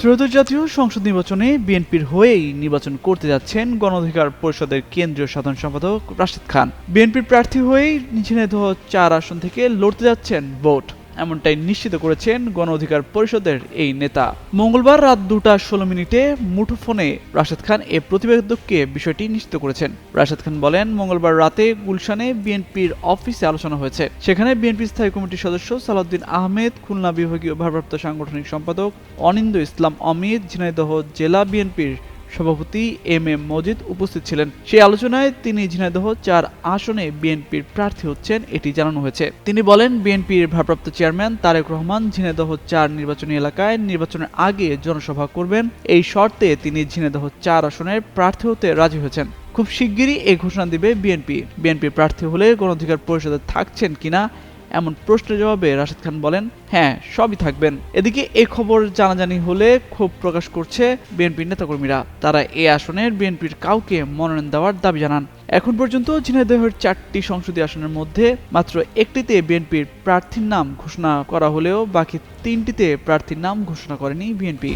ত্রয়োদশ জাতীয় সংসদ নির্বাচনে বিএনপির হয়েই নির্বাচন করতে যাচ্ছেন গণ অধিকার পরিষদের কেন্দ্রীয় সাধারণ সম্পাদক রাশেদ খান। বিএনপির প্রার্থী হয়েই ঝিনাইদহ ৪ আসন থেকে লড়তে যাচ্ছেন ভোট, এমনটাই নিশ্চিত করেছেন গণ অধিকার পরিষদের এই নেতা। মঙ্গলবার রাত 2:16 মুঠোফোনে রাশেদ খান এ প্রতিবেদককে বিষয়টি নিশ্চিত করেছেন। রাশেদ খান বলেন, মঙ্গলবার রাতে গুলশানে বিএনপির অফিসে আলোচনা হয়েছে। সেখানে বিএনপি স্থায়ী কমিটির সদস্য সালাউদ্দিন আহমেদ, খুলনা বিভাগীয় ভারপ্রাপ্ত সাংগঠনিক সম্পাদক অনিন্দ ইসলাম অমিত, ঝিনাইদহ জেলা বিএনপির সভাপতি এম এম মজিদ উপস্থিত ছিলেন। সেই আলোচনায় তিনি ঝিনাইদহ ৪ আসনে বিএনপির প্রার্থী হচ্ছেন এটি জানানো হয়েছে। তিনি বলেন, বিএনপির ভারপ্রাপ্ত চেয়ারম্যান তারেক রহমান ঝিনাইদহ ৪ নির্বাচনী এলাকায় নির্বাচনের আগে জনসভা করবেন, এই শর্তে তিনি ঝিনাইদহ ৪ আসনের প্রার্থী হতে রাজি হয়েছেন। খুব শিগগিরই এই ঘোষণা দিবে বিএনপি প্রার্থী হলে গণ অধিকার পরিষদে থাকছেন কিনা এমন প্রশ্নের জবাবে রাশেদ খান বলেন, হ্যাঁ, সবই থাকবেন। এদিকে এ খবর জানাজানি হলে ক্ষোভ প্রকাশ করছে বিএনপির নেতাকর্মীরা। তারা এ আসনের বিএনপির কাউকে মনোনয়ন দেওয়ার দাবি জানান। এখন পর্যন্ত ঝিনাইদহের 4টি সংসদীয় আসনের মধ্যে মাত্র একটিতে বিএনপির প্রার্থীর নাম ঘোষণা করা হলেও বাকি 3টিতে প্রার্থীর নাম ঘোষণা করেনি বিএনপি।